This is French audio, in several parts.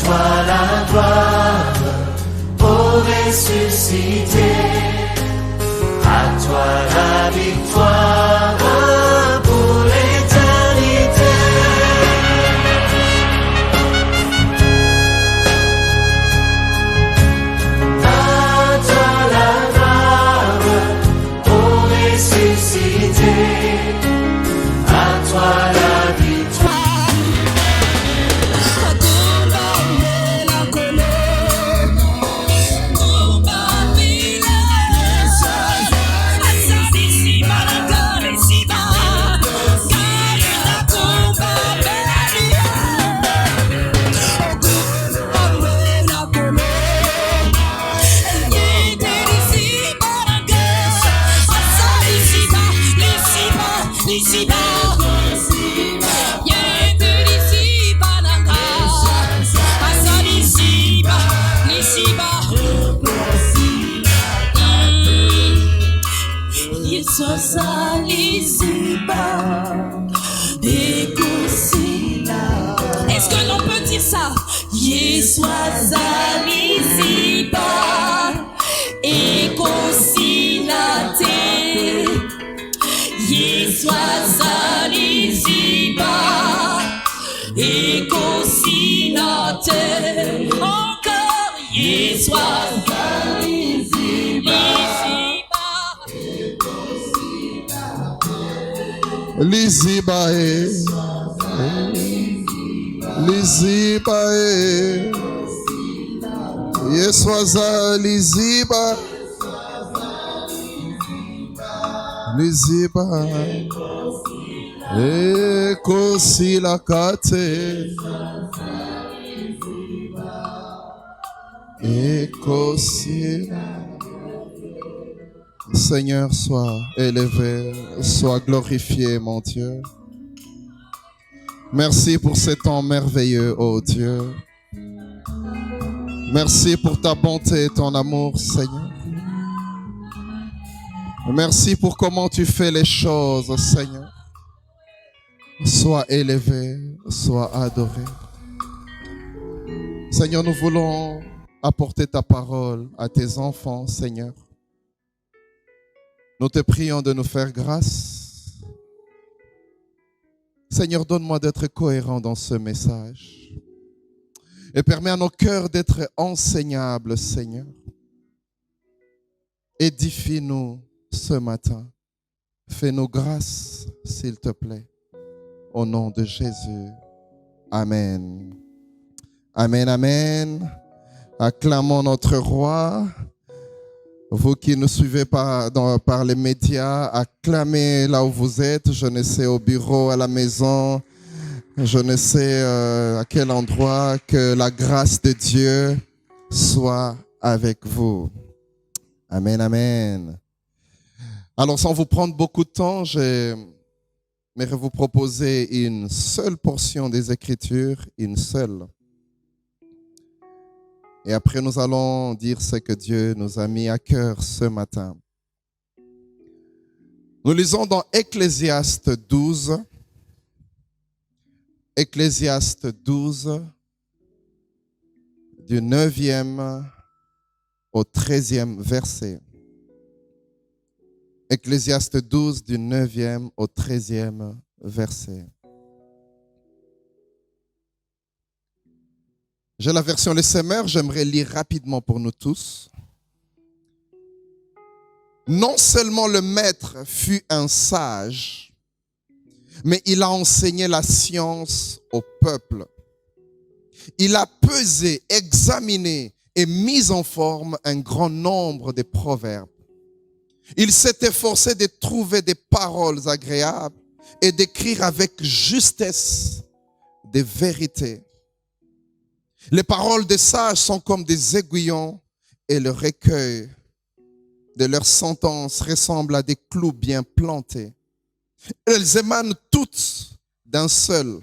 toi la gloire, ô ressuscité. À toi la victoire pour l'éternité. À toi la gloire, ô ressuscité. À toi la victoire. Est-ce que l'on peut dire ça? Yeswa Zaliziba Ekosinate. Yeswa Zaliziba Ekosinate. Encore Yeswa Zaliziba. Lizibae, Lizibae, Yeswaza Liziba, Liziba, Ekosilakate, Ekosila. Seigneur, sois élevé, sois glorifié, mon Dieu. Merci pour ce temps merveilleux, ô Dieu. Merci pour ta bonté et ton amour, Seigneur. Merci pour comment tu fais les choses, Seigneur. Sois élevé, sois adoré. Seigneur, nous voulons apporter ta parole à tes enfants, Seigneur. Nous te prions de nous faire grâce. Seigneur, donne-moi d'être cohérent dans ce message. Et permets à nos cœurs d'être enseignables, Seigneur. Édifie-nous ce matin. Fais-nous grâce, s'il te plaît. Au nom de Jésus. Amen. Amen, amen. Acclamons notre roi. Vous qui nous suivez par les médias, acclamez là où vous êtes. Je ne sais, au bureau, à la maison, je ne sais à quel endroit. Que la grâce de Dieu soit avec vous. Amen, amen. Alors, sans vous prendre beaucoup de temps, j'aimerais vous proposer une seule portion des Écritures, une seule. Et après, nous allons dire ce que Dieu nous a mis à cœur ce matin. Nous lisons dans Ecclésiaste 12. Ecclésiaste 12, du 9e au 13e verset. Ecclésiaste 12, du 9e au 13e verset. J'ai la version Le Semeur, j'aimerais lire rapidement pour nous tous. Non seulement le maître fut un sage, mais il a enseigné la science au peuple. Il a pesé, examiné et mis en forme un grand nombre de proverbes. Il s'est efforcé de trouver des paroles agréables et d'écrire avec justesse des vérités. Les paroles des sages sont comme des aiguillons et le recueil de leurs sentences ressemble à des clous bien plantés. Elles émanent toutes d'un seul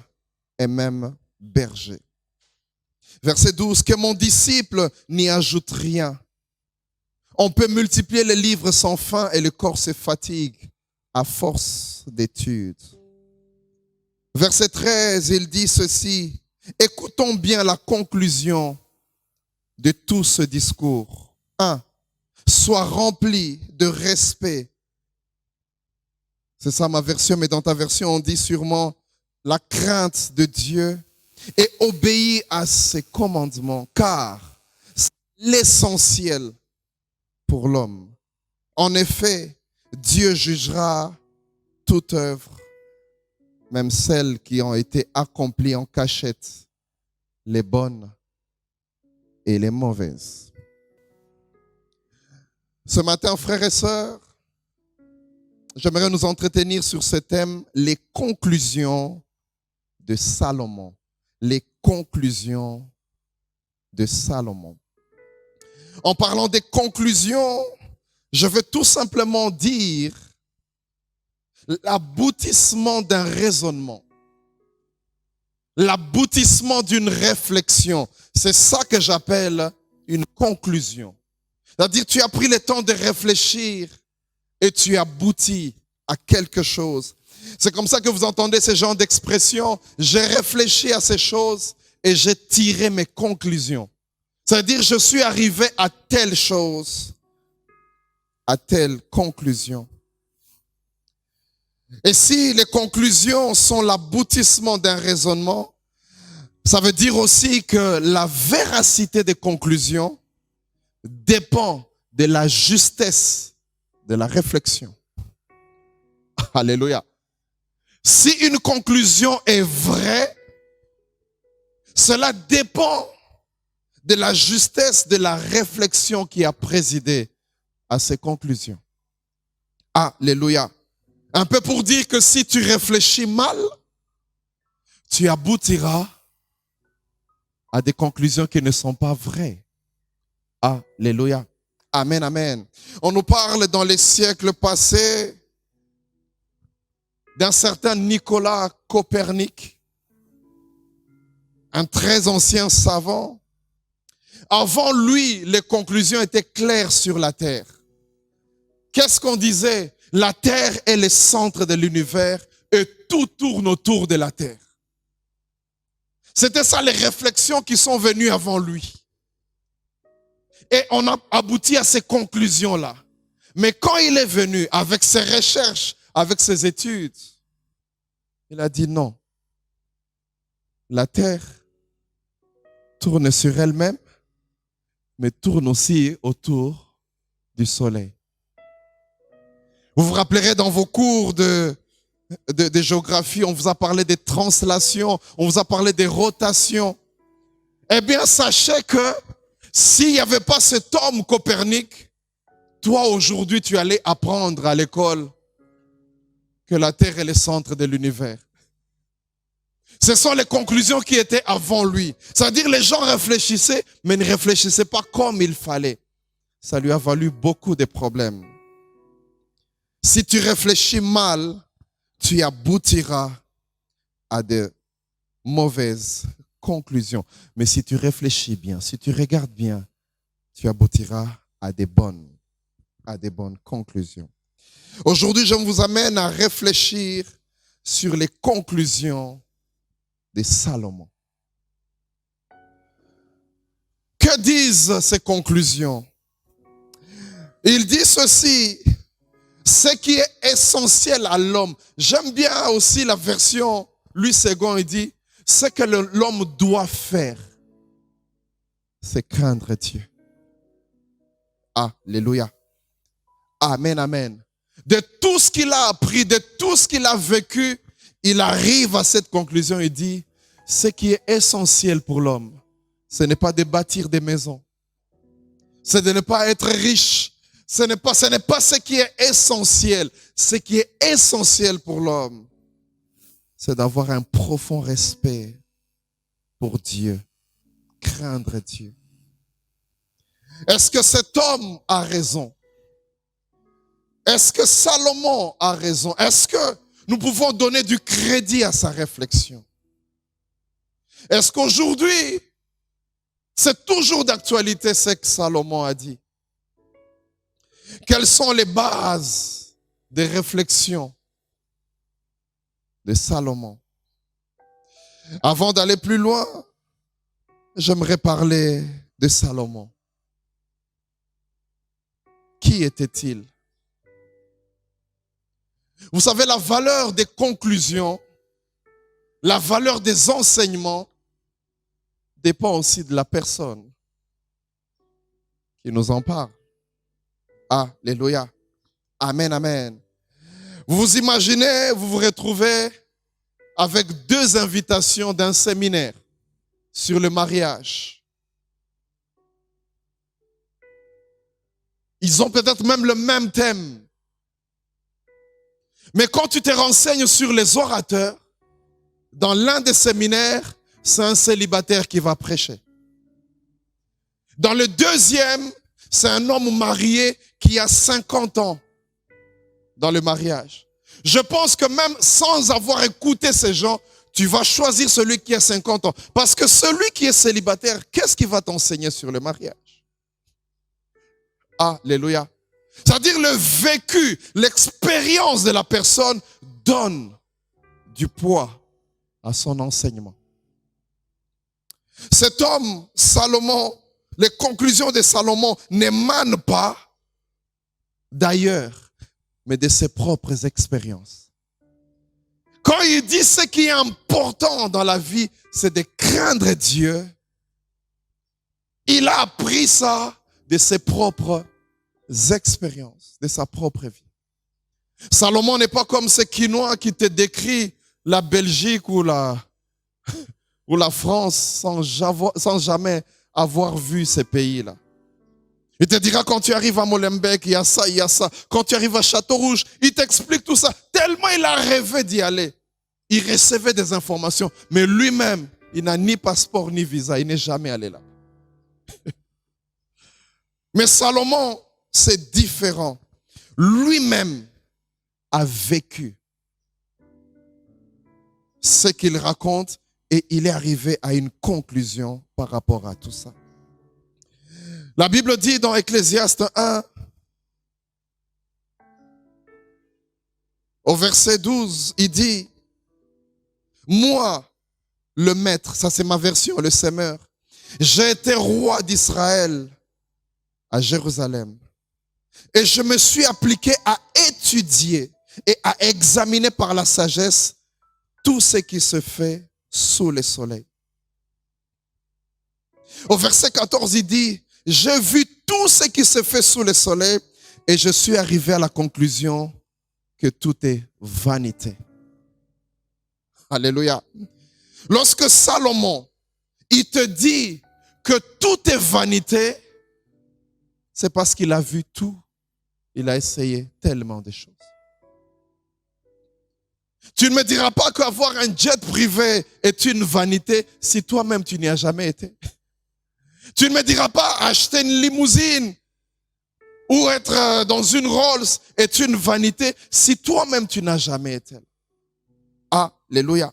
et même berger. Verset 12, que mon disciple n'y ajoute rien. On peut multiplier les livres sans fin et le corps se fatigue à force d'études. Verset 13, il dit ceci. Écoutons bien la conclusion de tout ce discours. 1. Sois rempli de respect. C'est ça ma version, mais dans ta version, on dit sûrement la crainte de Dieu et obéis à ses commandements, car c'est l'essentiel pour l'homme. En effet, Dieu jugera toute œuvre, même celles qui ont été accomplies en cachette, les bonnes et les mauvaises. Ce matin, frères et sœurs, j'aimerais nous entretenir sur ce thème, les conclusions de Salomon. Les conclusions de Salomon. En parlant des conclusions, je veux tout simplement dire l'aboutissement d'un raisonnement, l'aboutissement d'une réflexion. C'est ça que j'appelle une conclusion. C'est-à-dire, tu as pris le temps de réfléchir et tu aboutis à quelque chose. C'est comme ça que vous entendez ce genre d'expression. J'ai réfléchi à ces choses et j'ai tiré mes conclusions. C'est-à-dire, je suis arrivé à telle chose, à telle conclusion. Et si les conclusions sont l'aboutissement d'un raisonnement, ça veut dire aussi que la véracité des conclusions dépend de la justesse de la réflexion. Alléluia. Si une conclusion est vraie, cela dépend de la justesse de la réflexion qui a présidé à ces conclusions. Alléluia. Un peu pour dire que si tu réfléchis mal, tu aboutiras à des conclusions qui ne sont pas vraies. Alléluia. Amen, amen. On nous parle dans les siècles passés d'un certain Nicolas Copernic, un très ancien savant. Avant lui, les conclusions étaient claires sur la Terre. Qu'est-ce qu'on disait? La Terre est le centre de l'univers et tout tourne autour de la Terre. C'était ça les réflexions qui sont venues avant lui. Et on a abouti à ces conclusions-là. Mais quand il est venu avec ses recherches, avec ses études, il a dit non. La Terre tourne sur elle-même, mais tourne aussi autour du soleil. Vous vous rappellerez dans vos cours de géographie, on vous a parlé des translations, on vous a parlé des rotations. Eh bien, sachez que s'il n'y avait pas cet homme Copernic, toi aujourd'hui tu allais apprendre à l'école que la Terre est le centre de l'univers. Ce sont les conclusions qui étaient avant lui. C'est-à-dire les gens réfléchissaient, mais ne réfléchissaient pas comme il fallait. Ça lui a valu beaucoup de problèmes. Si tu réfléchis mal, tu aboutiras à de mauvaises conclusions. Mais si tu réfléchis bien, si tu regardes bien, tu aboutiras à des bonnes conclusions. Aujourd'hui, je vous amène à réfléchir sur les conclusions de Salomon. Que disent ces conclusions? Il dit ceci: ce qui est essentiel à l'homme. J'aime bien aussi la version Louis II, il dit, ce que l'homme doit faire, c'est craindre Dieu. Alléluia. Amen, amen. De tout ce qu'il a appris, de tout ce qu'il a vécu, il arrive à cette conclusion et dit, ce qui est essentiel pour l'homme, ce n'est pas de bâtir des maisons, c'est de ne pas être riche. Ce n'est pas ce qui est essentiel. Ce qui est essentiel pour l'homme, c'est d'avoir un profond respect pour Dieu, craindre Dieu. Est-ce que cet homme a raison? Est-ce que Salomon a raison? Est-ce que nous pouvons donner du crédit à sa réflexion? Est-ce qu'aujourd'hui, c'est toujours d'actualité ce que Salomon a dit? Quelles sont les bases des réflexions de Salomon? Avant d'aller plus loin, j'aimerais parler de Salomon. Qui était-il? Vous savez, la valeur des conclusions, la valeur des enseignements dépend aussi de la personne qui nous en parle. Alléluia. Amen, amen. Vous vous imaginez, vous vous retrouvez avec 2 invitations d'un séminaire sur le mariage. Ils ont peut-être même le même thème. Mais quand tu te renseignes sur les orateurs, dans l'un des séminaires, c'est un célibataire qui va prêcher. Dans le deuxième, c'est un homme marié qui a 50 ans dans le mariage. Je pense que même sans avoir écouté ces gens, tu vas choisir celui qui a 50 ans. Parce que celui qui est célibataire, qu'est-ce qu'il va t'enseigner sur le mariage? Alléluia. C'est-à-dire le vécu, l'expérience de la personne donne du poids à son enseignement. Cet homme, Salomon, les conclusions de Salomon n'émanent pas d'ailleurs, mais de ses propres expériences. Quand il dit ce qui est important dans la vie, c'est de craindre Dieu, il a appris ça de ses propres expériences, de sa propre vie. Salomon n'est pas comme ce Quinois qui te décrit la Belgique ou la France sans jamais avoir vu ces pays-là. Il te dira quand tu arrives à Molenbeek, il y a ça, il y a ça. Quand tu arrives à Château-Rouge, il t'explique tout ça. Tellement il a rêvé d'y aller. Il recevait des informations, mais lui-même, il n'a ni passeport ni visa. Il n'est jamais allé là. Mais Salomon, c'est différent. Lui-même a vécu ce qu'il raconte et il est arrivé à une conclusion par rapport à tout ça. La Bible dit dans Ecclésiaste 1, au verset 12, il dit, moi, le maître, ça c'est ma version, le semeur, j'ai été roi d'Israël à Jérusalem. Et je me suis appliqué à étudier et à examiner par la sagesse tout ce qui se fait sous le soleil. Au verset 14, il dit, j'ai vu tout ce qui se fait sous le soleil et je suis arrivé à la conclusion que tout est vanité. Alléluia. Lorsque Salomon, il te dit que tout est vanité, c'est parce qu'il a vu tout. Il a essayé tellement de choses. Tu ne me diras pas qu'avoir un jet privé est une vanité si toi-même tu n'y as jamais été. Tu ne me diras pas acheter une limousine ou être dans une Rolls est une vanité si toi-même tu n'as jamais été. Alléluia.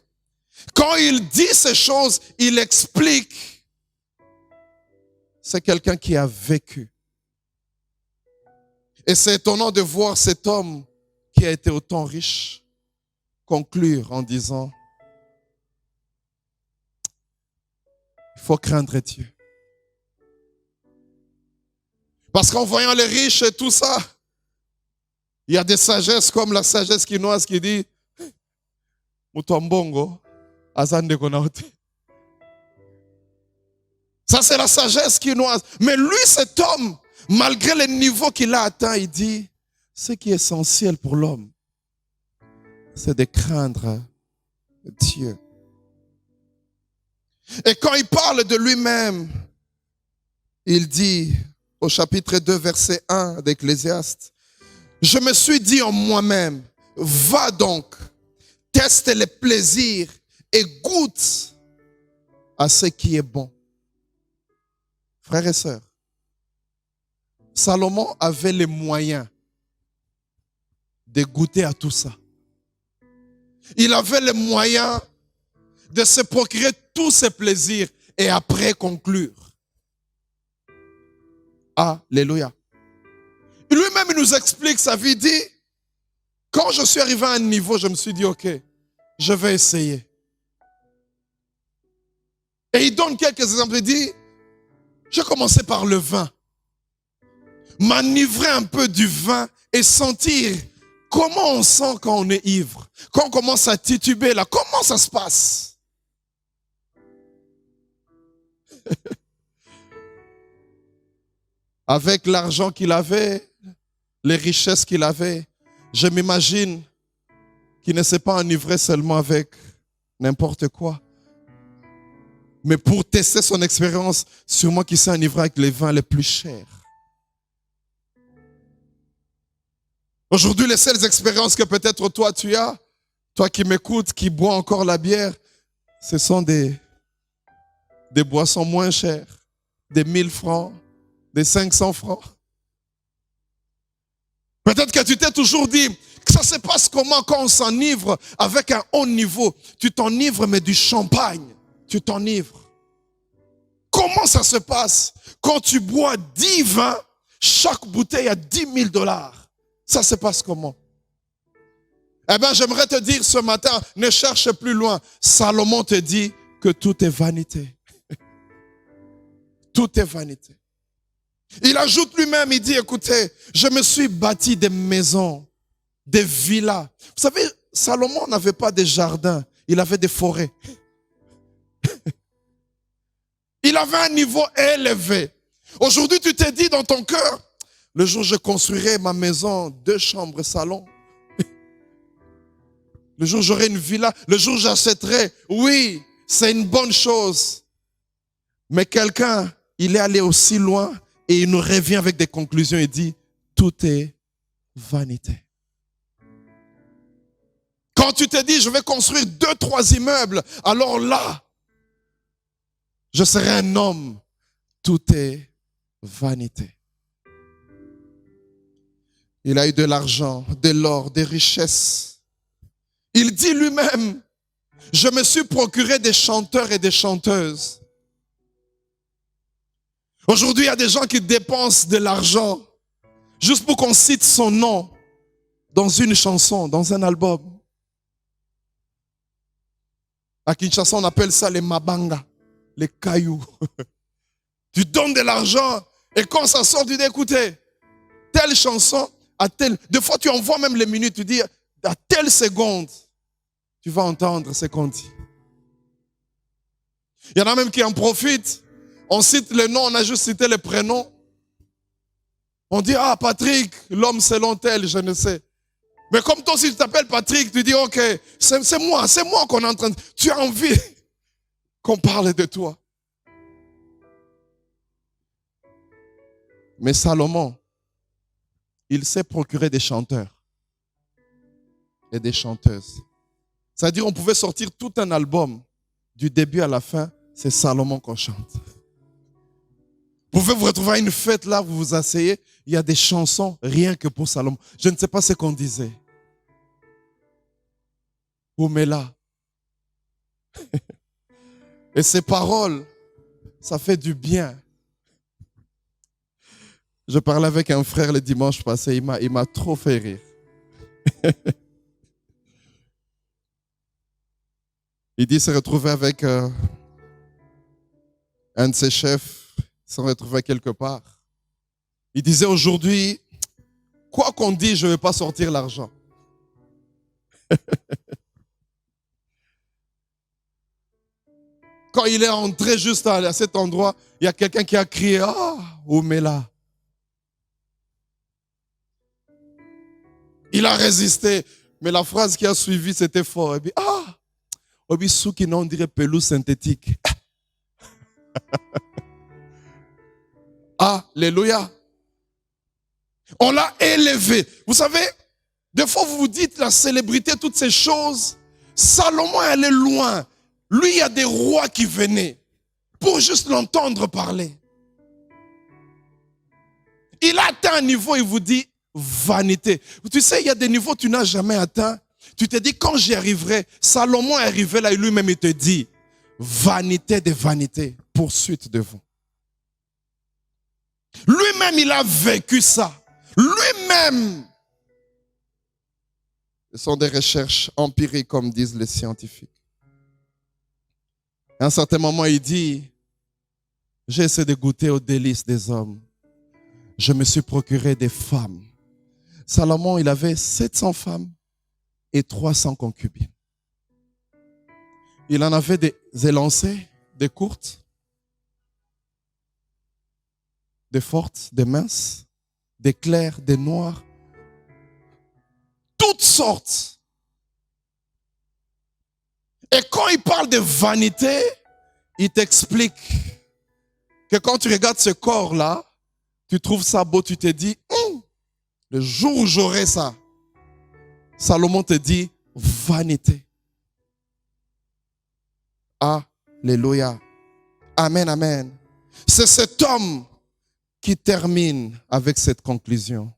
Quand il dit ces choses, il explique. C'est quelqu'un qui a vécu. Et c'est étonnant de voir cet homme qui a été autant riche conclure en disant, il faut craindre Dieu. Parce qu'en voyant les riches et tout ça, il y a des sagesses comme la sagesse quinoise qui dit, Mutombongo, azande konaote. Ça c'est la sagesse quinoise. Mais lui, cet homme, malgré le niveau qu'il a atteint, il dit, ce qui est essentiel pour l'homme, c'est de craindre Dieu. Et quand il parle de lui-même, il dit au chapitre 2, verset 1 d'Ecclésiaste, je me suis dit en moi-même, va donc, teste les plaisirs et goûte à ce qui est bon. Frères et sœurs, Salomon avait les moyens de goûter à tout ça. Il avait les moyens de se procurer tous ces plaisirs et après conclure. Alléluia. Lui-même, il nous explique sa vie. Il dit, quand je suis arrivé à un niveau, je me suis dit, ok, je vais essayer. Et il donne quelques exemples. Il dit, je commençais par le vin. M'enivrer un peu du vin et sentir comment on sent quand on est ivre. Quand on commence à tituber là, comment ça se passe? Avec l'argent qu'il avait, les richesses qu'il avait, je m'imagine qu'il ne s'est pas enivré seulement avec n'importe quoi. Mais pour tester son expérience, sûrement qu'il s'est enivré avec les vins les plus chers. Aujourd'hui, les seules expériences que peut-être toi tu as, toi qui m'écoutes, qui bois encore la bière, ce sont des boissons moins chères, des 1000 francs, des 500 francs. Peut-être que tu t'es toujours dit que ça se passe comment quand on s'enivre avec un haut niveau. Tu t'enivres mais du champagne, tu t'enivres. Comment ça se passe quand tu bois 10 vins, chaque bouteille à $10,000? Ça se passe comment? Eh bien, j'aimerais te dire ce matin, ne cherche plus loin. Salomon te dit que tout est vanité. Tout est vanité. Il ajoute lui-même, il dit, écoutez, je me suis bâti des maisons, des villas. Vous savez, Salomon n'avait pas de jardins, il avait des forêts. Il avait un niveau élevé. Aujourd'hui, tu t'es dit dans ton cœur, le jour où je construirai ma maison, 2 chambres, salon. Le jour où j'aurai une villa, le jour où j'achèterai, oui, c'est une bonne chose. Mais quelqu'un, il est allé aussi loin et il nous revient avec des conclusions et dit, tout est vanité. Quand tu te dis, je vais construire 2, 3 immeubles, alors là, je serai un homme. Tout est vanité. Il a eu de l'argent, de l'or, des richesses. Il dit lui-même, je me suis procuré des chanteurs et des chanteuses. Aujourd'hui, il y a des gens qui dépensent de l'argent juste pour qu'on cite son nom dans une chanson, dans un album. À Kinshasa, on appelle ça les mabanga, les cailloux. Tu donnes de l'argent et quand ça sort, tu dis, écoutez, telle chanson, à telle... Des fois, tu envoies même les minutes, tu dis, à telle seconde, tu vas entendre ce qu'on dit. Il y en a même qui en profitent. On cite le nom, on a juste cité le prénom. On dit, ah, Patrick, l'homme selon tel, je ne sais. Mais comme toi, si tu t'appelles Patrick, tu dis, ok, c'est moi qu'on est en train de... Tu as envie qu'on parle de toi. Mais Salomon, il s'est procuré des chanteurs et des chanteuses. C'est-à-dire, on pouvait sortir tout un album, du début à la fin, c'est Salomon qu'on chante. Vous pouvez vous retrouver à une fête là, vous vous asseyez, il y a des chansons rien que pour Salomon. Je ne sais pas ce qu'on disait. Oumela. Et ces paroles, ça fait du bien. Je parlais avec un frère le dimanche passé, il m'a trop fait rire. Il dit se retrouver avec un de ses chefs, se retrouver quelque part. Il disait aujourd'hui, quoi qu'on dise, je ne vais pas sortir l'argent. Quand il est entré juste à cet endroit, il y a quelqu'un qui a crié, ah, Oumela. Il a résisté. Mais la phrase qui a suivi, c'était fort. Il dit, ah, Obi Souki, non, on dirait pelouse synthétique. Alléluia. On l'a élevé. Vous savez, des fois vous vous dites la célébrité, toutes ces choses. Salomon est allé loin. Lui, il y a des rois qui venaient pour juste l'entendre parler. Il a atteint un niveau, il vous dit, vanité. Tu sais, il y a des niveaux que tu n'as jamais atteints. Tu te dis, quand j'y arriverai, Salomon est arrivé là et lui-même il te dit, vanité des vanités, poursuite de vous. Lui-même, il a vécu ça. Lui-même. Ce sont des recherches empiriques, comme disent les scientifiques. À un certain moment, il dit, j'ai essayé de goûter aux délices des hommes. Je me suis procuré des femmes. Salomon, il avait 700 femmes et 300 concubines. Il en avait des élancées, des courtes, des fortes, des minces, des claires, des noires, toutes sortes. Et quand il parle de vanité, il t'explique que quand tu regardes ce corps-là, tu trouves ça beau, tu te dis, le jour où j'aurai ça, Salomon te dit, vanité. Alléluia. Amen, amen. C'est cet homme qui termine avec cette conclusion.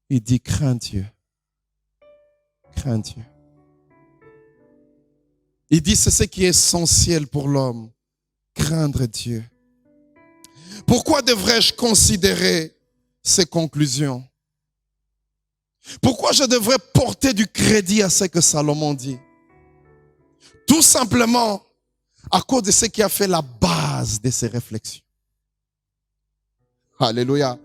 Il dit, crains Dieu. Crains Dieu. Il dit, c'est ce qui est essentiel pour l'homme. Craindre Dieu. Pourquoi devrais-je considérer ces conclusions? Pourquoi je devrais porter du crédit à ce que Salomon dit? Tout simplement à cause de ce qui a fait la base de ces réflexions. Alléluia.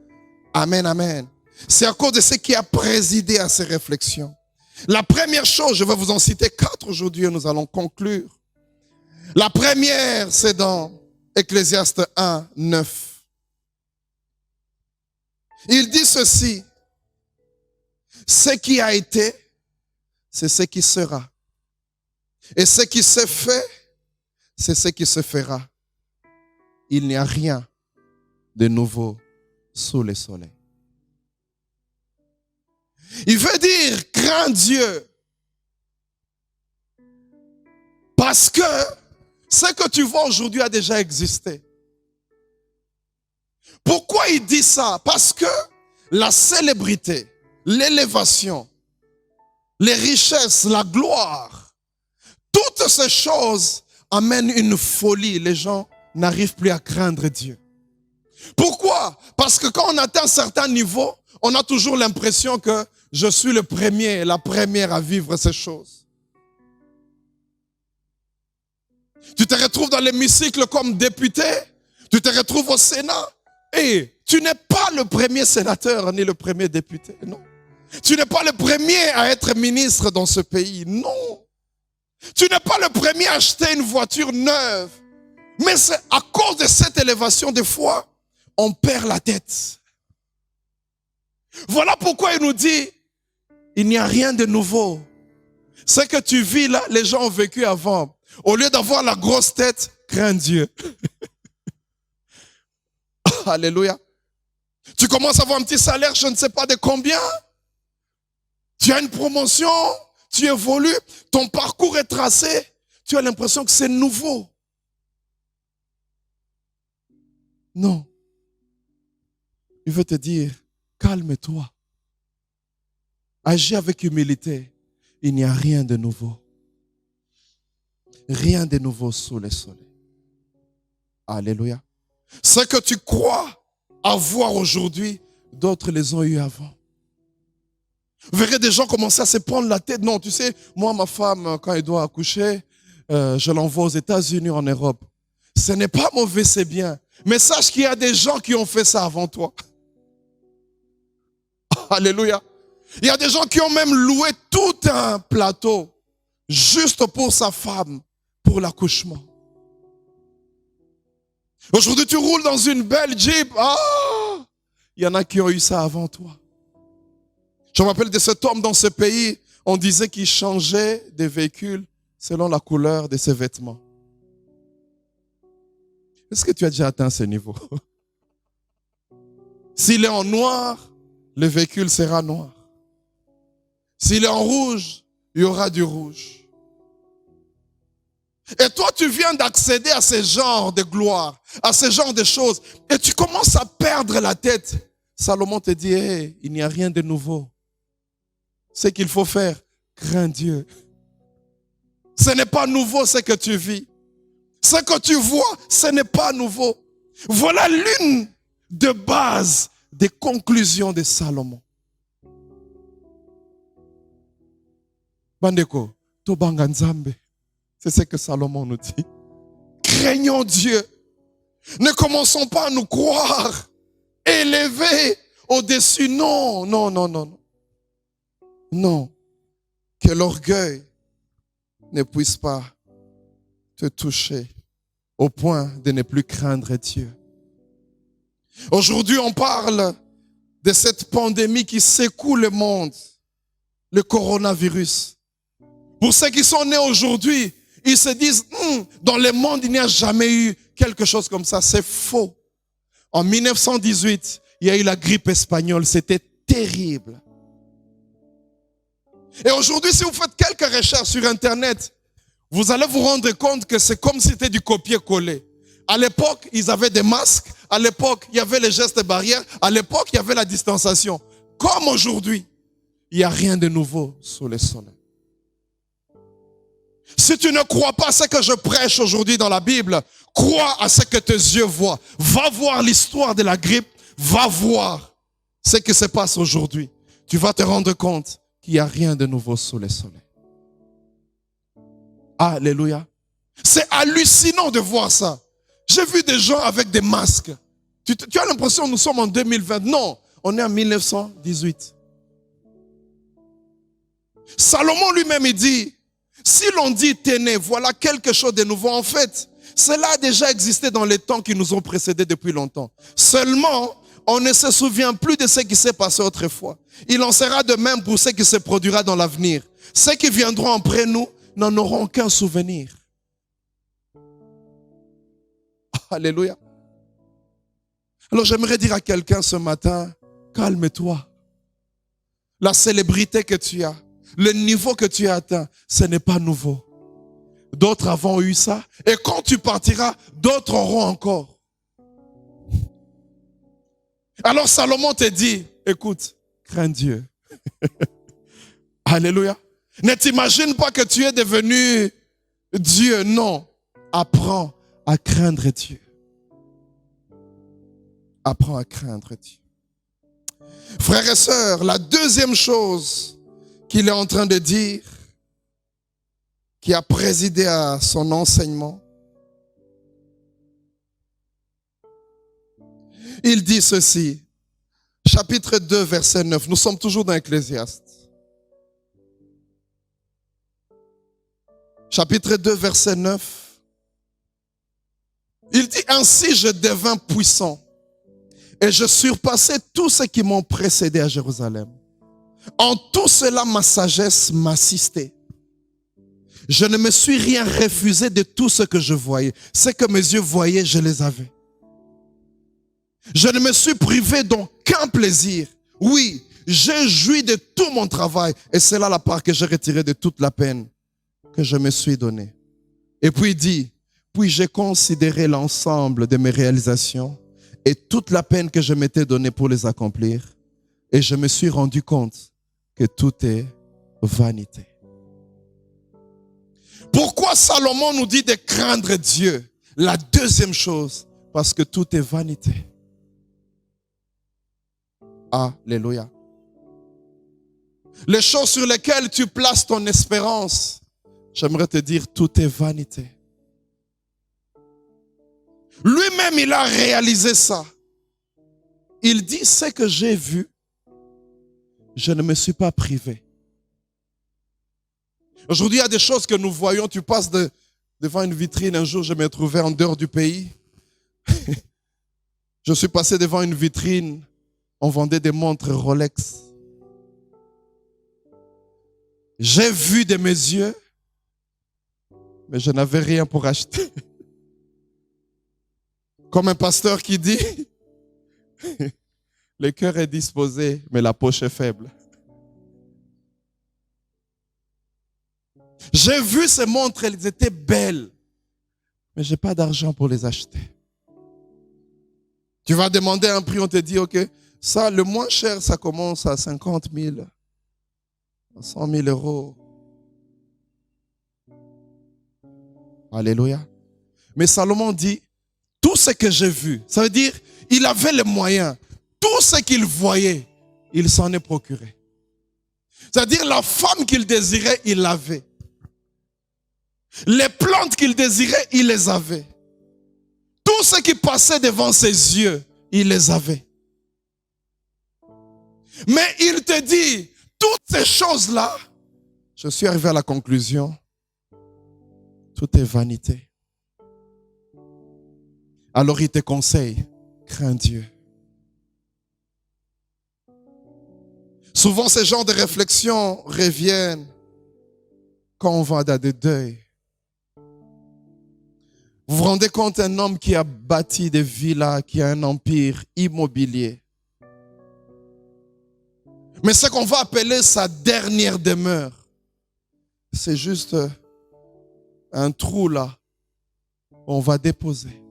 Amen, amen. C'est à cause de ce qui a présidé à ces réflexions. La première chose, je vais vous en citer 4 aujourd'hui et nous allons conclure. La première, c'est dans Ecclésiaste 1, 9. Il dit ceci. Ce qui a été, c'est ce qui sera. Et ce qui s'est fait, c'est ce qui se fera. Il n'y a rien de nouveau sous le soleil. Il veut dire, crains Dieu. Parce que ce que tu vois aujourd'hui a déjà existé. Pourquoi il dit ça? Parce que la célébrité, l'élévation, les richesses, la gloire, toutes ces choses amènent une folie. Les gens n'arrivent plus à craindre Dieu. Pourquoi? Parce que quand on atteint un certain niveau, on a toujours l'impression que je suis le premier, la première à vivre ces choses. Tu te retrouves dans l'hémicycle comme député, tu te retrouves au Sénat, et tu n'es pas le premier sénateur ni le premier député, non. Tu n'es pas le premier à être ministre dans ce pays, non. Tu n'es pas le premier à acheter une voiture neuve. Mais c'est à cause de cette élévation, des fois, on perd la tête. Voilà pourquoi il nous dit, il n'y a rien de nouveau. Ce que tu vis là, les gens ont vécu avant. Au lieu d'avoir la grosse tête, crains Dieu. Alléluia. Tu commences à avoir un petit salaire, je ne sais pas de combien. Tu as une promotion, tu évolues, ton parcours est tracé. Tu as l'impression que c'est nouveau. Non. Il veut te dire, calme-toi. Agis avec humilité. Il n'y a rien de nouveau. Rien de nouveau sous le soleil. Alléluia. Ce que tu crois avoir aujourd'hui, d'autres les ont eu avant. Vous verrez des gens commencer à se prendre la tête. Non, tu sais, moi, ma femme, quand elle doit accoucher, je l'envoie aux États-Unis, en Europe. Ce n'est pas mauvais, c'est bien. Mais sache qu'il y a des gens qui ont fait ça avant toi. Alléluia. Il y a des gens qui ont même loué tout un plateau juste pour sa femme, pour l'accouchement. Aujourd'hui, tu roules dans une belle Jeep. Ah, il y en a qui ont eu ça avant toi. Je me rappelle de cet homme dans ce pays, on disait qu'il changeait des véhicules selon la couleur de ses vêtements. Est-ce que tu as déjà atteint ce niveau? S'il est en noir, le véhicule sera noir. S'il est en rouge, il y aura du rouge. Et toi, tu viens d'accéder à ce genre de gloire, à ce genre de choses, et tu commences à perdre la tête. Salomon te dit, hey, il n'y a rien de nouveau. Ce qu'il faut faire, crains Dieu. Ce n'est pas nouveau ce que tu vis. Ce que tu vois, ce n'est pas nouveau. Voilà l'une de base des conclusions de Salomon. Bandeko, Tobanga Nzambe. C'est ce que Salomon nous dit. craignons Dieu. Ne commençons pas à nous croire élevés au-dessus. Non, non, non, non, non. Non. Que l'orgueil ne puisse pas te toucher au point de ne plus craindre Dieu. Aujourd'hui, on parle de cette pandémie qui secoue le monde, le coronavirus. Pour ceux qui sont nés aujourd'hui, ils se disent, dans le monde, il n'y a jamais eu quelque chose comme ça. C'est faux. En 1918, il y a eu la grippe espagnole. C'était terrible. Et aujourd'hui, si vous faites quelques recherches sur Internet, vous allez vous rendre compte que c'est comme si c'était du copier-coller. À l'époque, ils avaient des masques. À l'époque, il y avait les gestes barrières. À l'époque, il y avait la distanciation. Comme aujourd'hui, il n'y a rien de nouveau sous le soleil. Si tu ne crois pas à ce que je prêche aujourd'hui dans la Bible, crois à ce que tes yeux voient. Va voir l'histoire de la grippe. Va voir ce qui se passe aujourd'hui. Tu vas te rendre compte qu'il n'y a rien de nouveau sous le soleil. Alléluia. C'est hallucinant de voir ça. J'ai vu des gens avec des masques. Tu as l'impression que nous sommes en 2020. Non, on est en 1918. Salomon lui-même, il dit, si l'on dit tenez, voilà quelque chose de nouveau, en fait, cela a déjà existé dans les temps qui nous ont précédés depuis longtemps. Seulement, on ne se souvient plus de ce qui s'est passé autrefois. Il en sera de même pour ce qui se produira dans l'avenir. Ceux qui viendront après nous n'en auront aucun souvenir. Alléluia. Alors j'aimerais dire à quelqu'un ce matin, calme-toi. La célébrité que tu as, le niveau que tu as atteint, ce n'est pas nouveau. D'autres avons eu ça. Et quand tu partiras, d'autres auront encore. Alors Salomon te dit, écoute, crains Dieu. Alléluia. Ne t'imagine pas que tu es devenu Dieu. Non. Apprends à craindre Dieu. Apprends à craindre Dieu. Frères et sœurs, la deuxième chose qu'il est en train de dire, qui a présidé à son enseignement, il dit ceci, chapitre 2, verset 9. Nous sommes toujours dans Ecclésiaste. Chapitre 2, verset 9. Il dit, ainsi je devins puissant et je surpassai tous ceux qui m'ont précédé à Jérusalem. En tout cela, ma sagesse m'assistait. Je ne me suis rien refusé de tout ce que je voyais. Ce que mes yeux voyaient, je les avais. Je ne me suis privé d'aucun plaisir. Oui, j'ai joui de tout mon travail. Et c'est là la part que j'ai retirée de toute la peine que je me suis donnée. Et puis il dit, puis j'ai considéré l'ensemble de mes réalisations et toute la peine que je m'étais donnée pour les accomplir. Et je me suis rendu compte que tout est vanité. Pourquoi Salomon nous dit de craindre Dieu? La deuxième chose, parce que tout est vanité. Alléluia. Les choses sur lesquelles tu places ton espérance, j'aimerais te dire, tout est vanité. Lui-même, il a réalisé ça. Il dit, ce que j'ai vu, je ne me suis pas privé. Aujourd'hui, il y a des choses que nous voyons. Tu passes devant une vitrine. Un jour, je me trouvais en dehors du pays. Je suis passé devant une vitrine. On vendait des montres Rolex. J'ai vu de mes yeux, mais je n'avais rien pour acheter. Comme un pasteur qui dit, le cœur est disposé, mais la poche est faible. J'ai vu ces montres, elles étaient belles, mais je n'ai pas d'argent pour les acheter. Tu vas demander un prix, on te dit, ok, ça, le moins cher, ça commence à 50 000, à 100 000 euros. Alléluia. Mais Salomon dit, tout ce que j'ai vu, ça veut dire, il avait les moyens. Tout ce qu'il voyait, il s'en est procuré. C'est-à-dire, la femme qu'il désirait, il l'avait. Les plantes qu'il désirait, il les avait. Tout ce qui passait devant ses yeux, il les avait. Mais il te dit, toutes ces choses-là, je suis arrivé à la conclusion, tout est vanité. Alors il te conseille, crains Dieu. Souvent, ces genres de réflexions reviennent quand on va dans des deuils. Vous vous rendez compte, un homme qui a bâti des villas, qui a un empire immobilier. Mais ce qu'on va appeler sa dernière demeure, c'est juste un trou là, on va déposer.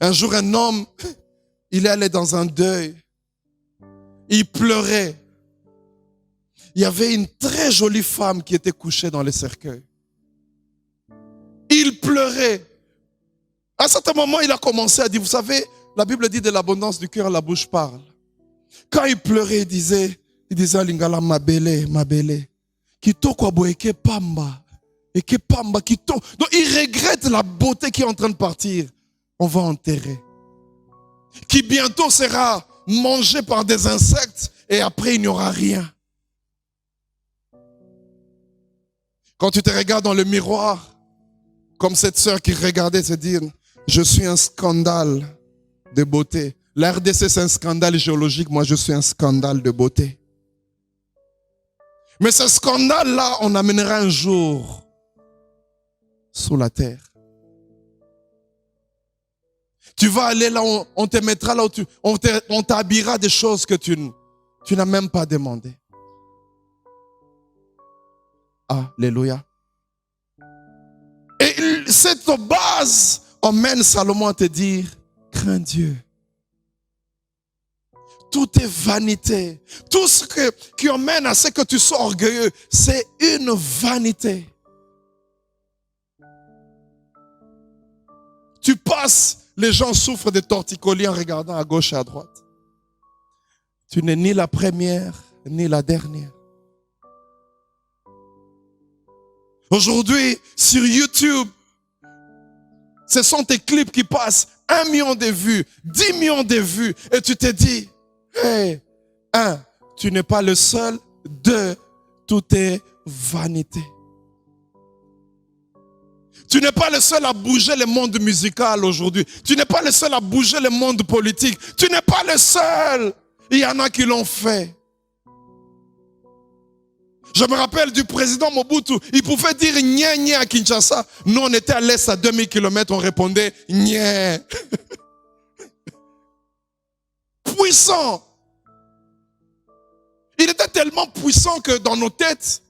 Un jour, un homme, il est allé dans un deuil. Il pleurait. Il y avait une très jolie femme qui était couchée dans le cercueil. Il pleurait. À un certain moment, il a commencé à dire, vous savez, la Bible dit de l'abondance du cœur, la bouche parle. Quand il pleurait, il disait à Lingala, ma belle, kitoko aboyeke pamba, eke pamba kito. Donc il regrette la beauté qui est en train de partir. On va enterrer. Qui bientôt sera mangé par des insectes et après il n'y aura rien. Quand tu te regardes dans le miroir, comme cette sœur qui regardait se dire, je suis un scandale de beauté. La RDC c'est un scandale géologique, moi je suis un scandale de beauté. Mais ce scandale-là, on amènera un jour sous la terre. Tu vas aller là, on te mettra là où on t'habillera des choses que tu n'as même pas demandé. Alléluia. Et cette base emmène Salomon à te dire, crains Dieu. Tout est vanité. Tout ce qui emmène à ce que tu sois orgueilleux, c'est une vanité. Tu passes, les gens souffrent de torticolis en regardant à gauche et à droite. Tu n'es ni la première, ni la dernière. Aujourd'hui, sur YouTube, ce sont tes clips qui passent 1 million de vues, 10 millions de vues, et tu te dis, hey, 1, tu n'es pas le seul, 2, tout est vanité. Tu n'es pas le seul à bouger le monde musical aujourd'hui. Tu n'es pas le seul à bouger le monde politique. Tu n'es pas le seul. Il y en a qui l'ont fait. Je me rappelle du président Mobutu. Il pouvait dire nye nye à Kinshasa. Nous, on était à l'est à 2000 km, on répondait nye. Puissant. Il était tellement puissant que dans nos têtes,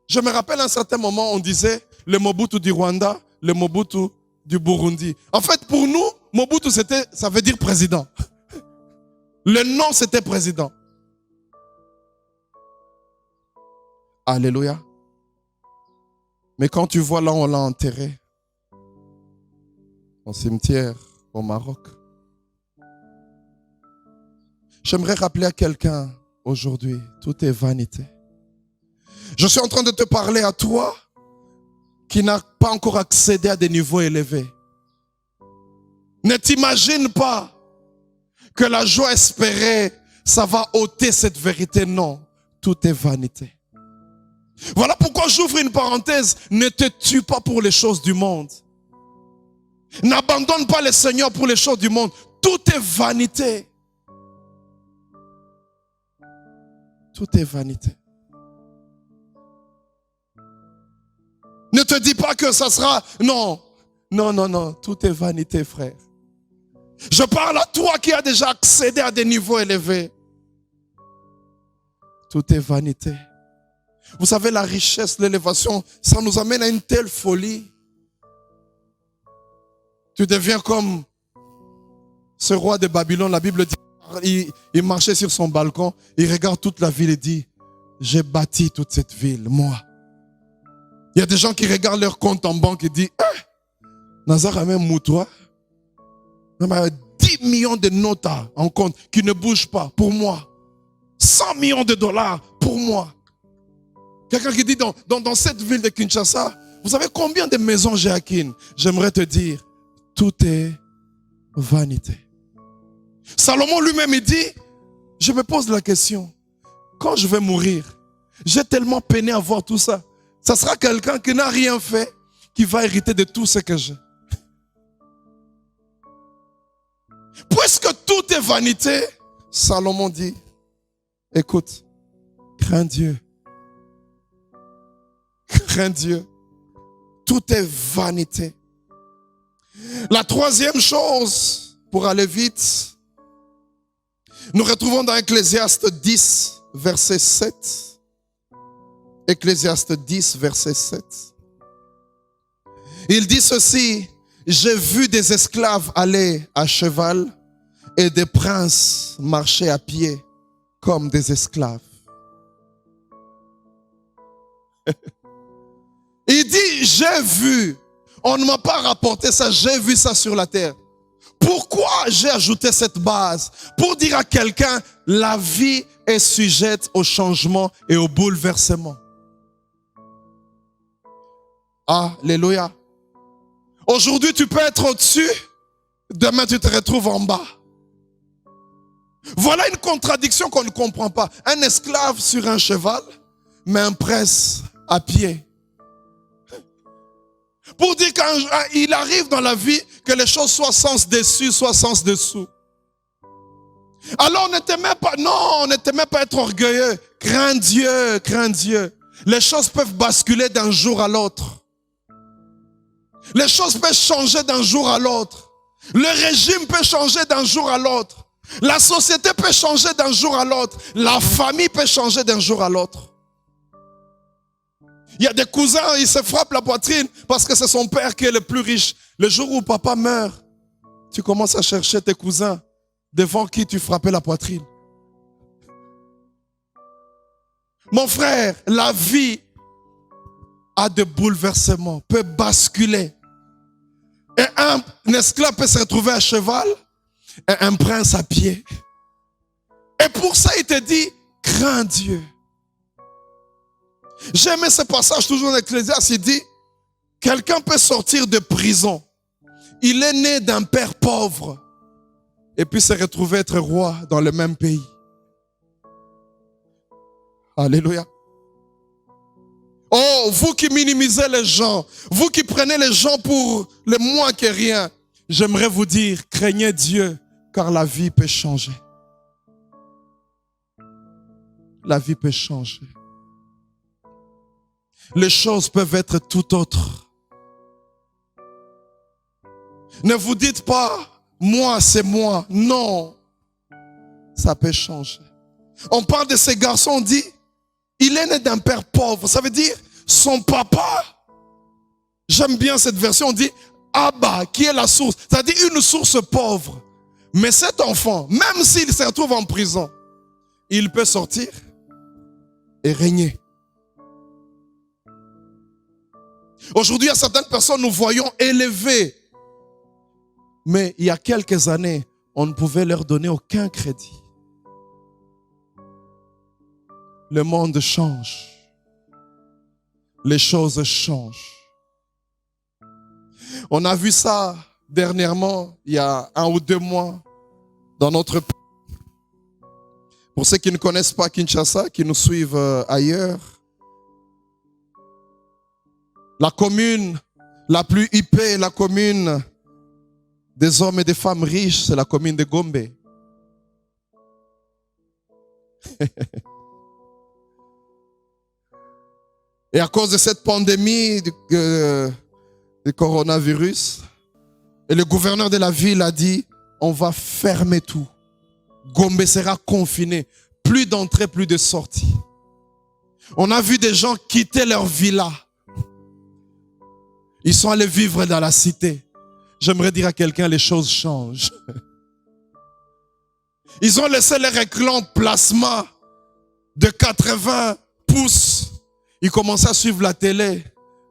je me rappelle à un certain moment, on disait le Mobutu du Rwanda, le Mobutu du Burundi. En fait, pour nous, Mobutu, ça veut dire président. Le nom, c'était président. Alléluia. Mais quand tu vois là, on l'a enterré au cimetière au Maroc. J'aimerais rappeler à quelqu'un aujourd'hui, tout est vanité. Je suis en train de te parler à toi qui n'a pas encore accédé à des niveaux élevés. Ne t'imagine pas que la joie espérée, ça va ôter cette vérité. Non, tout est vanité. Voilà pourquoi j'ouvre une parenthèse. Ne te tue pas pour les choses du monde. N'abandonne pas le Seigneur pour les choses du monde. Tout est vanité. Tout est vanité. Ne te dis pas que ça sera... Non, non, non, non. Tout est vanité, frère. Je parle à toi qui as déjà accédé à des niveaux élevés. Tout est vanité. Vous savez, la richesse, l'élévation, ça nous amène à une telle folie. Tu deviens comme ce roi de Babylone. La Bible dit, il marchait sur son balcon, il regarde toute la ville et dit, j'ai bâti toute cette ville, moi. Il y a des gens qui regardent leur compte en banque et disent, Nazar a même moutoua. 10 millions de notes en compte qui ne bougent pas pour moi. 100 millions de dollars pour moi. Quelqu'un qui dit dans cette ville de Kinshasa, Vous savez combien de maisons j'ai à Kin? J'aimerais te dire, tout est vanité. Salomon lui-même, il dit, je me pose la question, quand je vais mourir, j'ai tellement peiné à voir tout ça. Ça sera quelqu'un qui n'a rien fait, qui va hériter de tout ce que j'ai. Puisque tout est vanité, Salomon dit, écoute, crains Dieu. Crains Dieu. Tout est vanité. La troisième chose, pour aller vite, nous retrouvons dans Ecclésiaste 10, verset 7. Ecclésiaste 10, verset 7. Il dit ceci, j'ai vu des esclaves aller à cheval et des princes marcher à pied comme des esclaves. Il dit, j'ai vu, on ne m'a pas rapporté ça, j'ai vu ça sur la terre. Pourquoi j'ai ajouté cette base? Pour dire à quelqu'un, la vie est sujette au changement et au bouleversement. Alléluia. Aujourd'hui, tu peux être au-dessus, demain tu te retrouves en bas. Voilà une contradiction qu'on ne comprend pas. Un esclave sur un cheval, mais un prince à pied. Pour dire qu'il arrive dans la vie que les choses soient sens dessus, soient sens dessous. Alors on ne t'aimait pas, non, on ne t'aimait pas être orgueilleux. Crains Dieu, crains Dieu. Les choses peuvent basculer d'un jour à l'autre. Les choses peuvent changer d'un jour à l'autre. Le régime peut changer d'un jour à l'autre. La société peut changer d'un jour à l'autre. La famille peut changer d'un jour à l'autre. Il y a des cousins, ils se frappent la poitrine parce que c'est son père qui est le plus riche. Le jour où papa meurt, tu commences à chercher tes cousins devant qui tu frappais la poitrine. Mon frère, la vie a des bouleversements, peut basculer. Et un esclave peut se retrouver à cheval et un prince à pied. Et pour ça, il te dit, crains Dieu. J'aimais ce passage toujours dans Ecclésiaste, il dit, quelqu'un peut sortir de prison. Il est né d'un père pauvre et puis se retrouver être roi dans le même pays. Alléluia. Oh, vous qui minimisez les gens, vous qui prenez les gens pour le moins que rien, j'aimerais vous dire, craignez Dieu, car la vie peut changer. La vie peut changer. Les choses peuvent être tout autres. Ne vous dites pas, moi c'est moi. Non, ça peut changer. On parle de ces garçons, on dit, il est né d'un père pauvre. Ça veut dire, son papa, j'aime bien cette version, on dit, Abba, qui est la source. Ça veut dire une source pauvre. Mais cet enfant, même s'il se retrouve en prison, il peut sortir et régner. Aujourd'hui, il y a certaines personnes, nous voyons élevées. Mais il y a quelques années, on ne pouvait leur donner aucun crédit. Le monde change. Les choses changent. On a vu ça dernièrement, il y a 1 ou 2 mois, dans notre pays. Pour ceux qui ne connaissent pas Kinshasa, qui nous suivent ailleurs, la commune la plus huppée, la commune des hommes et des femmes riches, c'est la commune de Gombe. Et à cause de cette pandémie du coronavirus, et le gouverneur de la ville a dit, on va fermer tout. Gombe sera confiné. Plus d'entrée, plus de sortie. On a vu des gens quitter leur villa. Ils sont allés vivre dans la cité. J'aimerais dire à quelqu'un, les choses changent. Ils ont laissé leur écran plasma de 80 pouces. Ils commençaient à suivre la télé.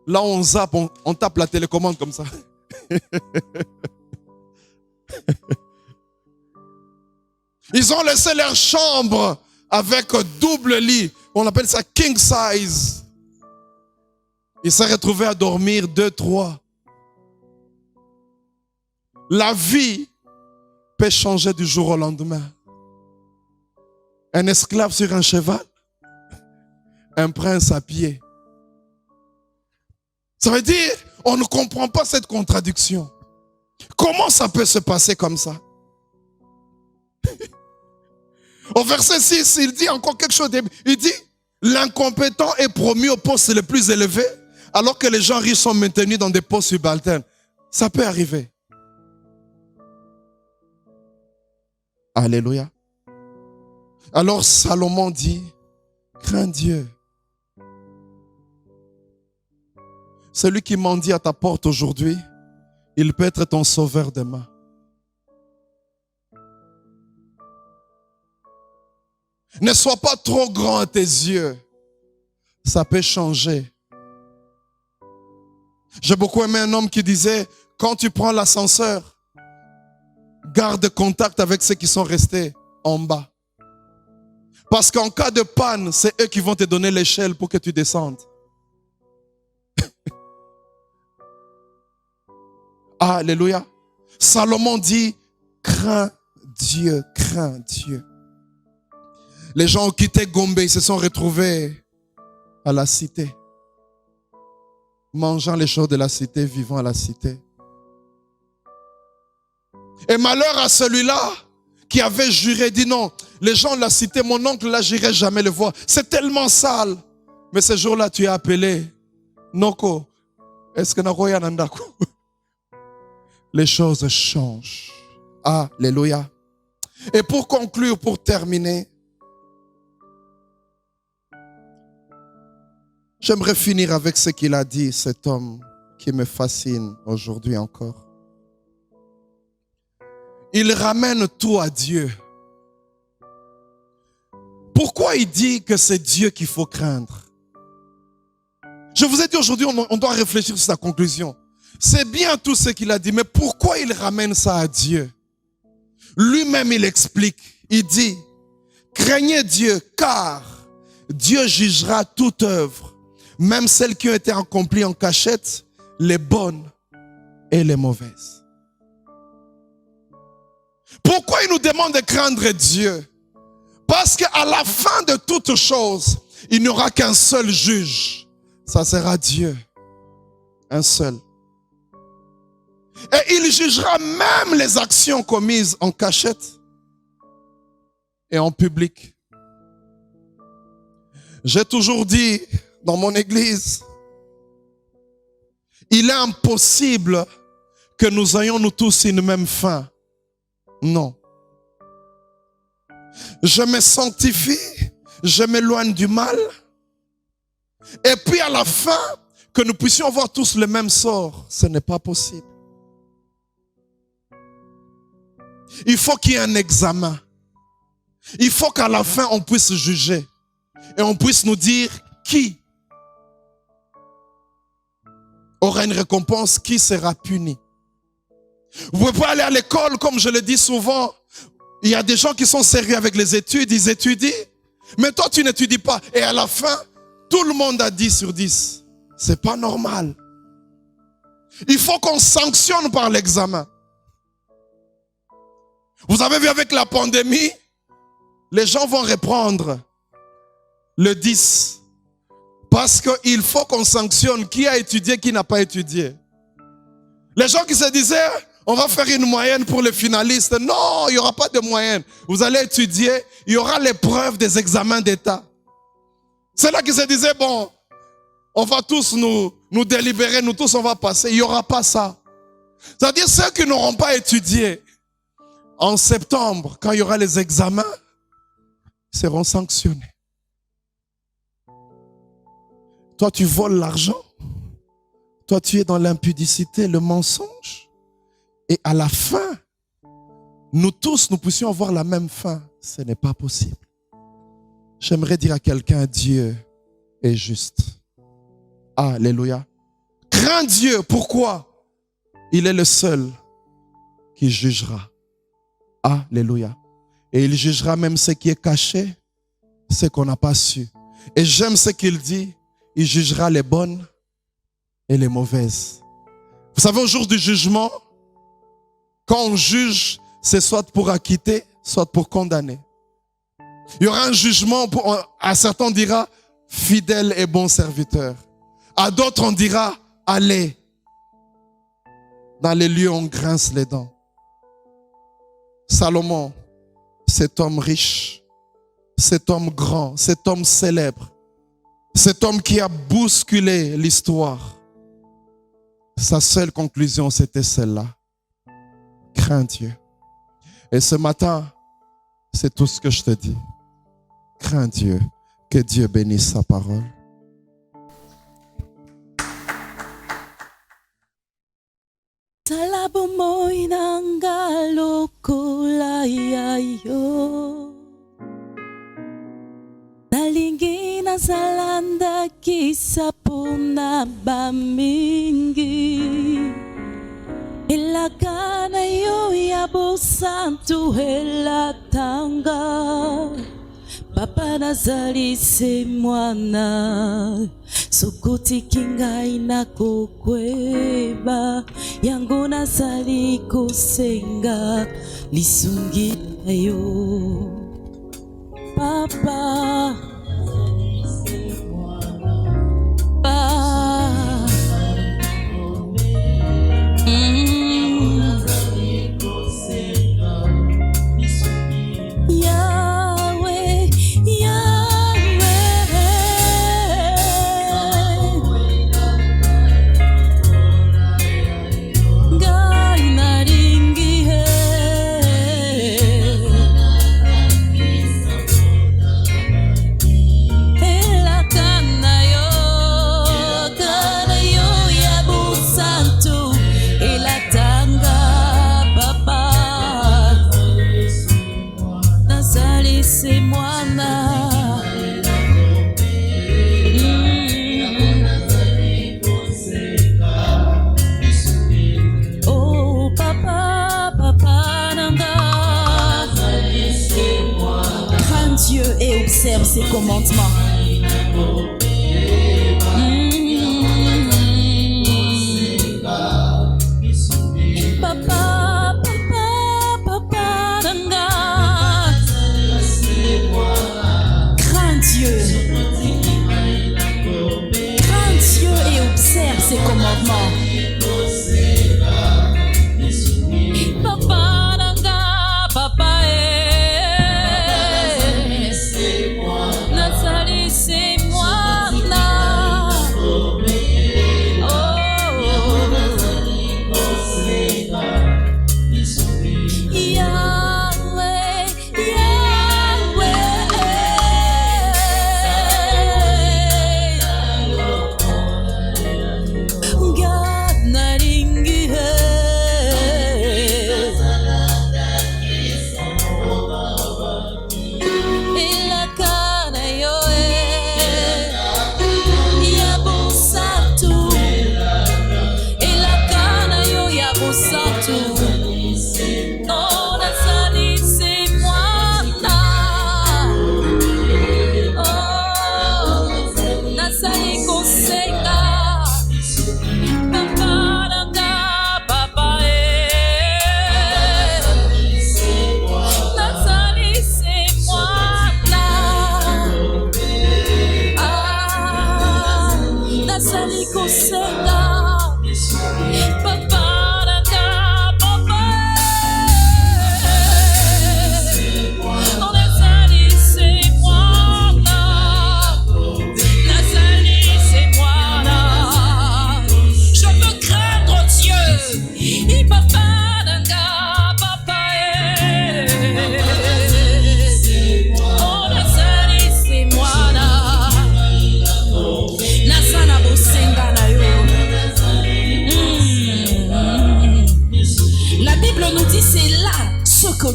Là, on zappe, on tape la télécommande comme ça. Ils ont laissé leur chambre avec double lit. On appelle ça king size. Il s'est retrouvé à dormir 2, 3. La vie peut changer du jour au lendemain. Un esclave sur un cheval, un prince à pied. Ça veut dire, on ne comprend pas cette contradiction. Comment ça peut se passer comme ça? Au verset 6, il dit encore quelque chose. Il dit, l'incompétent est promu au poste le plus élevé, alors que les gens riches sont maintenus dans des postes subalternes. Ça peut arriver. Alléluia. Alors Salomon dit, crains Dieu. Celui qui mendie à ta porte aujourd'hui, il peut être ton sauveur demain. Ne sois pas trop grand à tes yeux. Ça peut changer. J'ai beaucoup aimé un homme qui disait, quand tu prends l'ascenseur, garde contact avec ceux qui sont restés en bas. Parce qu'en cas de panne, c'est eux qui vont te donner l'échelle pour que tu descendes. Alléluia. Salomon dit, crains Dieu, crains Dieu. Les gens ont quitté Gombe, ils se sont retrouvés à la cité. Mangeant les choses de la cité, vivant à la cité. Et malheur à celui-là qui avait juré, dit non, les gens de la cité, mon oncle là, j'irai jamais le voir. C'est tellement sale. Mais ce jour-là, tu es appelé. Noko, est-ce que Nako Yanandako? Les choses changent. Alléluia. Et pour conclure, pour terminer, j'aimerais finir avec ce qu'il a dit, cet homme qui me fascine aujourd'hui encore. Il ramène tout à Dieu. Pourquoi il dit que c'est Dieu qu'il faut craindre? Je vous ai dit aujourd'hui, on doit réfléchir sur sa conclusion. C'est bien tout ce qu'il a dit, mais pourquoi il ramène ça à Dieu? Lui-même, il explique. Il dit, craignez Dieu, car Dieu jugera toute œuvre, même celles qui ont été accomplies en cachette, les bonnes et les mauvaises. Pourquoi il nous demande de craindre Dieu? Parce qu'à la fin de toutes choses, il n'y aura qu'un seul juge. Ça sera Dieu. Un seul. Et il jugera même les actions commises en cachette et en public. J'ai toujours dit dans mon église, il est impossible que nous ayons nous tous une même fin. Non. Je me sanctifie, je m'éloigne du mal. Et puis à la fin, que nous puissions avoir tous le même sort, ce n'est pas possible. Il faut qu'il y ait un examen. Il faut qu'à la fin, on puisse juger. Et on puisse nous dire qui aura une récompense, qui sera puni. Vous ne pouvez pas aller à l'école, comme je le dis souvent. Il y a des gens qui sont sérieux avec les études, ils étudient. Mais toi, tu n'étudies pas. Et à la fin, tout le monde a 10 sur 10. C'est pas normal. Il faut qu'on sanctionne par l'examen. Vous avez vu avec la pandémie, les gens vont reprendre le 10. Parce qu'il faut qu'on sanctionne qui a étudié, qui n'a pas étudié. Les gens qui se disaient, on va faire une moyenne pour les finalistes. Non, il n'y aura pas de moyenne. Vous allez étudier, il y aura l'épreuve des examens d'État. C'est là qu'ils se disaient, bon, on va tous nous délibérer, nous tous on va passer. Il n'y aura pas ça. C'est-à-dire ceux qui n'auront pas étudié, en septembre, quand il y aura les examens, seront sanctionnés. Toi, tu voles l'argent. Toi, tu es dans l'impudicité, le mensonge. Et à la fin, nous tous, nous puissions avoir la même fin. Ce n'est pas possible. J'aimerais dire à quelqu'un, Dieu est juste. Alléluia. Crains Dieu. Pourquoi? Il est le seul qui jugera. Alléluia. Et il jugera même ce qui est caché, ce qu'on n'a pas su. Et j'aime ce qu'il dit. Il jugera les bonnes et les mauvaises. Vous savez, au jour du jugement, quand on juge, c'est soit pour acquitter, soit pour condamner. Il y aura un jugement, à certains on dira fidèle et bon serviteur. À d'autres on dira allez. Dans les lieux on grince les dents. Salomon, cet homme riche, cet homme grand, cet homme célèbre, cet homme qui a bousculé l'histoire, sa seule conclusion c'était celle-là. Crains Dieu. Et ce matin, c'est tout ce que je te dis. Crains Dieu. Que Dieu bénisse sa parole. Talabo mo inangalo kulayayo nalingi na zalanda kisapuna bamingi ilakana yo yabo santu helatanga Papa nazalise mwana sukuti kingai na kukweba yangu nazali kusenga lisungi yo Papa observe ses commandements. Papa, papa, papa, Nanga. Crains Dieu. Crains Dieu et observe ses commandements. Papa, Nanga, papa,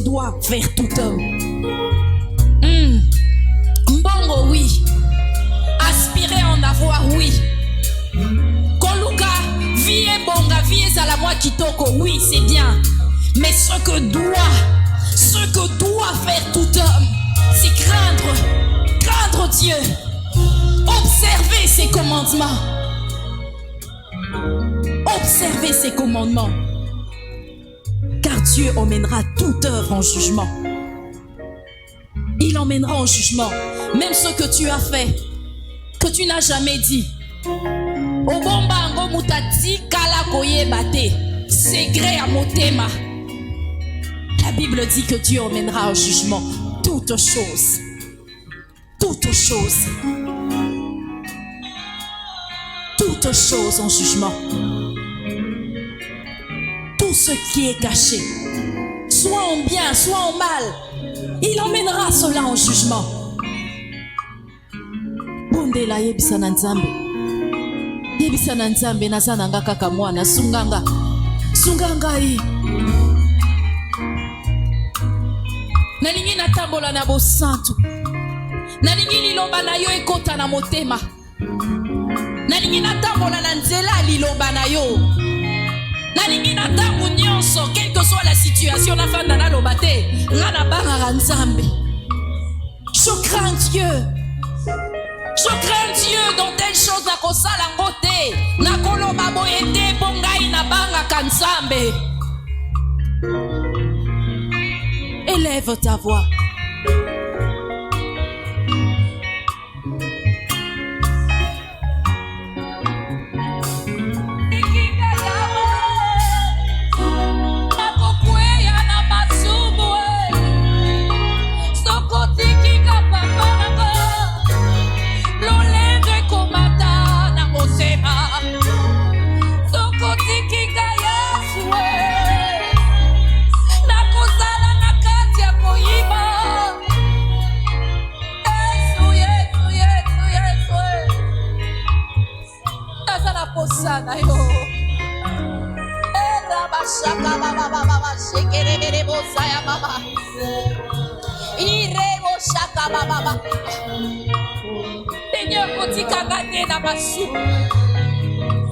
doit faire tout homme. Mbongo, oui. Aspirer en avoir, oui. Koluka, vie et bonga, vie et zalamwa kitoko, oui, c'est bien. Mais ce que doit faire tout homme, c'est craindre Dieu. Observer ses commandements. Observez ses commandements, car Dieu emmènera toute œuvre en jugement. Il emmènera en jugement même ce que tu as fait, que tu n'as jamais dit. Secret à motema. La Bible dit que Dieu emmènera en jugement toutes choses. Toutes choses. Toutes choses en jugement. Tout ce qui est caché, soit en bien, soit en mal, il emmènera cela en jugement. Bondela yebisa na Nzambe. Yebisa na Nzambe nazananga kaka mwana sunganga. Sunganga yi. Nalingi natambola na bosantu. Nalingi liloba na yo ekota na motema. Nalingi natambola na nzela liloba na yo. Nalingi natambu nyonso, quelle que soit la situation, na fanda na loba te. Ngana banga Nzambe. Je crains Dieu. Je crains Dieu dans telle chose na kosala ngote. Na koloba boyete bongai na banga Nzambe. Élève ta voix. Sana yo. Era bashaka baba baba shekere bere bosaya baba. Ire boshaka baba baba. Seigneur kotika gate na basu.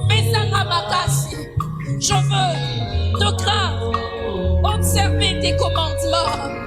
Pesanga makasi. Je veux te craindre, observer tes commandements.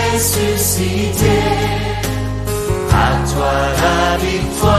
Ressuscité, à toi la victoire.